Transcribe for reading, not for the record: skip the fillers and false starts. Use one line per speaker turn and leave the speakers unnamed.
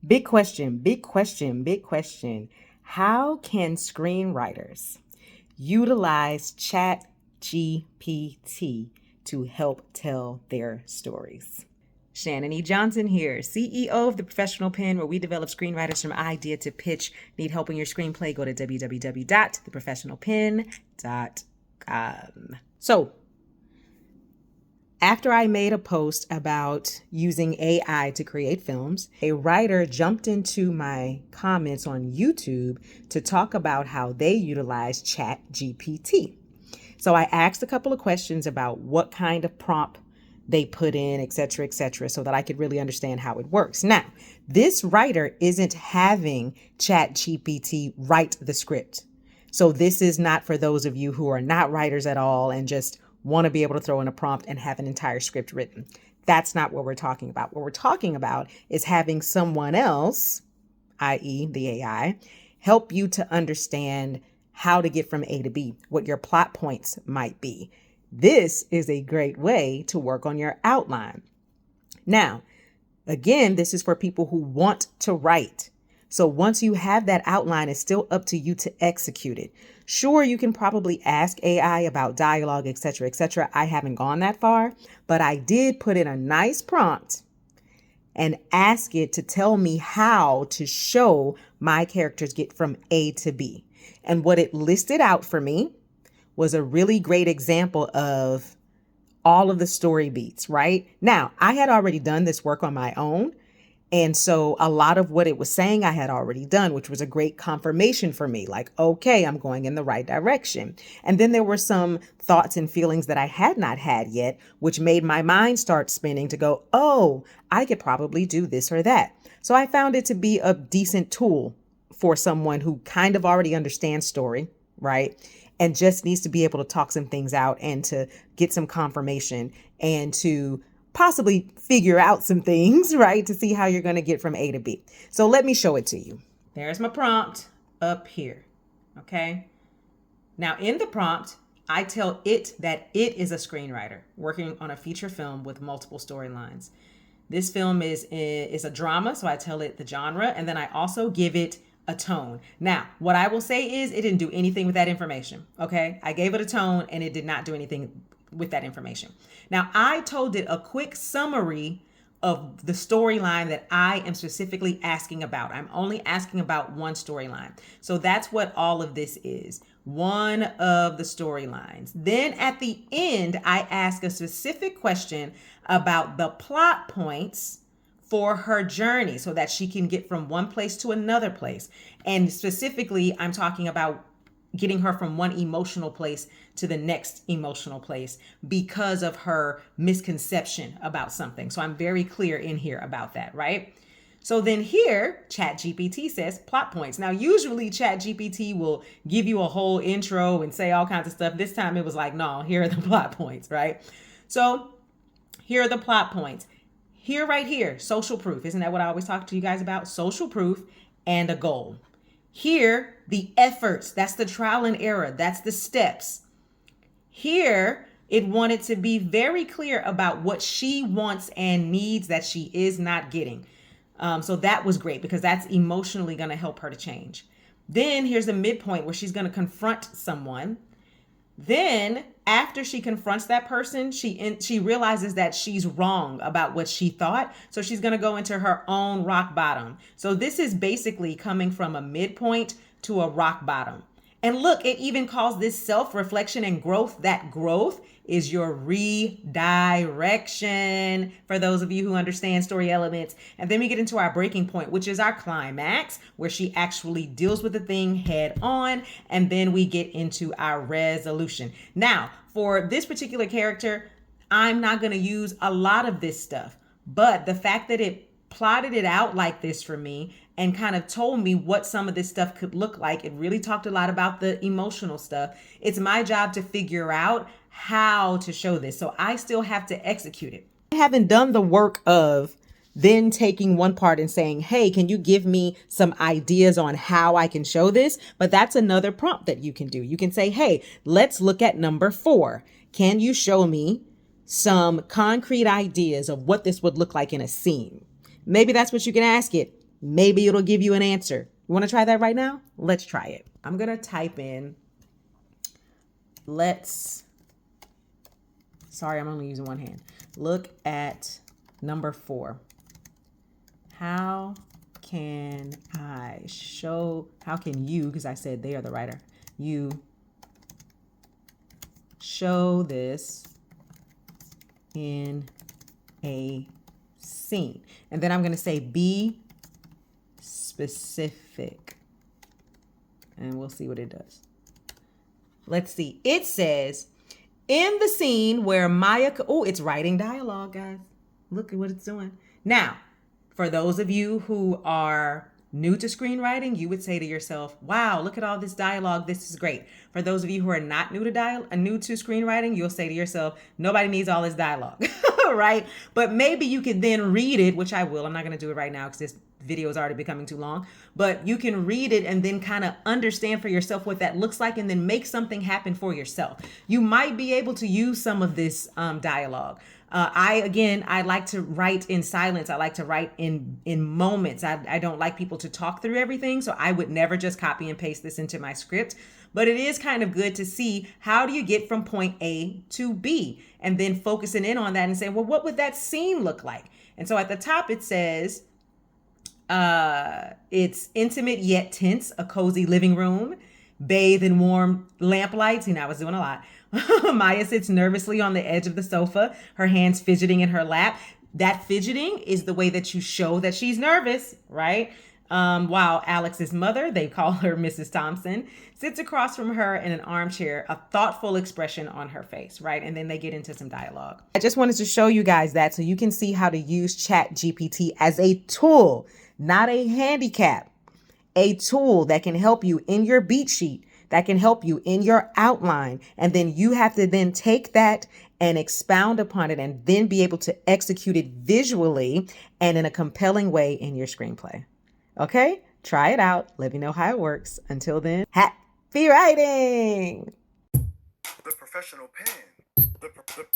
Big question, big question, big question. How can screenwriters utilize ChatGPT to help tell their stories? Shannan E. Johnson here, CEO of The Professional Pen, where we develop screenwriters from idea to pitch. Need help in your screenplay? Go to www.theprofessionalpen.com. So, after I made a post about using AI to create films, a writer jumped into my comments on YouTube to talk about how they utilize ChatGPT. So I asked a couple of questions about what kind of prompt they put in, et cetera, so that I could really understand how it works. Now, this writer isn't having ChatGPT write the script. So this is not for those of you who are not writers at all and just want to be able to throw in a prompt and have an entire script written. That's not what we're talking about. What we're talking about is having someone else, i.e. the AI, help you to understand how to get from A to B, what your plot points might be. This is a great way to work on your outline. Now, again, this is for people who want to write. So once you have that outline, it's still up to you to execute it. Sure, you can probably ask AI about dialogue, et cetera. I haven't gone that far, but I did put in a nice prompt and ask it to tell me how to show my characters get from A to B. And what it listed out for me was a really great example of all of the story beats, right? Now, I had already done this work on my own. And so a lot of what it was saying I had already done, which was a great confirmation for me, like, okay, I'm going in the right direction. And then there were some thoughts and feelings that I had not had yet, which made my mind start spinning to go, oh, I could probably do this or that. So I found it to be a decent tool for someone who kind of already understands story, right? And just needs to be able to talk some things out and to get some confirmation and to possibly figure out some things, right? To see how you're going to get from A to B. So let me show it to you. There's my prompt up here. Okay. Now in the prompt, I tell it that it is a screenwriter working on a feature film with multiple storylines. This film is a drama. So I tell it the genre, and then I also give it a tone. Now, what I will say is it didn't do anything with that information. Okay. I gave it a tone and it did not do anything with that information. Now, I told it a quick summary of the storyline that I am specifically asking about. I'm only asking about one storyline. So that's what all of this is. One of the storylines. Then at the end, I ask a specific question about the plot points for her journey so that she can get from one place to another place. And specifically, I'm talking about getting her from one emotional place to the next emotional place because of her misconception about something. So I'm very clear in here about that, right? So then here, ChatGPT says plot points. Now, usually ChatGPT will give you a whole intro and say all kinds of stuff. This time it was like, no, here are the plot points, right? So here are the plot points. Here, right here, social proof. Isn't that what I always talk to you guys about? Social proof and a goal. Here, the efforts, that's the trial and error, that's the steps. Here, it wanted to be very clear about what she wants and needs that she is not getting. So that was great because that's emotionally going to help her to change. Then here's the midpoint where she's going to confront someone. Then after she confronts that person, she realizes that she's wrong about what she thought. So she's going to go into her own rock bottom. So this is basically coming from a midpoint to a rock bottom. And look, it even calls this self-reflection and growth. That growth is your redirection for those of you who understand story elements. And then we get into our breaking point, which is our climax, where she actually deals with the thing head on. And then we get into our resolution. Now, for this particular character, I'm not going to use a lot of this stuff, but the fact that it plotted it out like this for me and kind of told me what some of this stuff could look like. It really talked a lot about the emotional stuff. It's my job to figure out how to show this. So I still have to execute it. I haven't done the work of then taking one part and saying, hey, can you give me some ideas on how I can show this? But that's another prompt that you can do. You can say, hey, let's look at number 4. Can you show me some concrete ideas of what this would look like in a scene? Maybe that's what you can ask it. Maybe it'll give you an answer. You want to try that right now? Let's try it. I'm going to type in, sorry, I'm only using one hand. Look at number 4. How can you, because I said they are the writer, you show this in a scene? And then I'm going to say be specific. And we'll see what it does. Let's see. It says, in the scene where Maya, it's writing dialogue, guys. Look at what it's doing. Now, for those of you who are new to screenwriting, you would say to yourself, wow, look at all this dialogue. This is great. For those of you who are not new to screenwriting, you'll say to yourself, nobody needs all this dialogue, right? But maybe you could then read it, which I will. I'm not going to do it right now because this video is already becoming too long. But you can read it and then kind of understand for yourself what that looks like and then make something happen for yourself. You might be able to use some of this dialogue. I like to write in silence. I like to write in moments. I don't like people to talk through everything. So I would never just copy and paste this into my script. But it is kind of good to see, how do you get from point A to B? And then focusing in on that and saying, well, what would that scene look like? And so at the top it says, it's intimate yet tense, a cozy living room, bathe in warm lamplights. I was doing a lot. Maya sits nervously on the edge of the sofa, her hands fidgeting in her lap. That fidgeting is the way that you show that she's nervous, right? While Alex's mother, they call her Mrs. Thompson, sits across from her in an armchair, a thoughtful expression on her face, right? And then they get into some dialogue. I just wanted to show you guys that so you can see how to use ChatGPT as a tool, not a handicap, a tool that can help you in your beat sheet, that can help you in your outline. And then you have to then take that and expound upon it and then be able to execute it visually and in a compelling way in your screenplay. Okay, try it out. Let me know how it works. Until then, happy writing!
The professional pen. The professional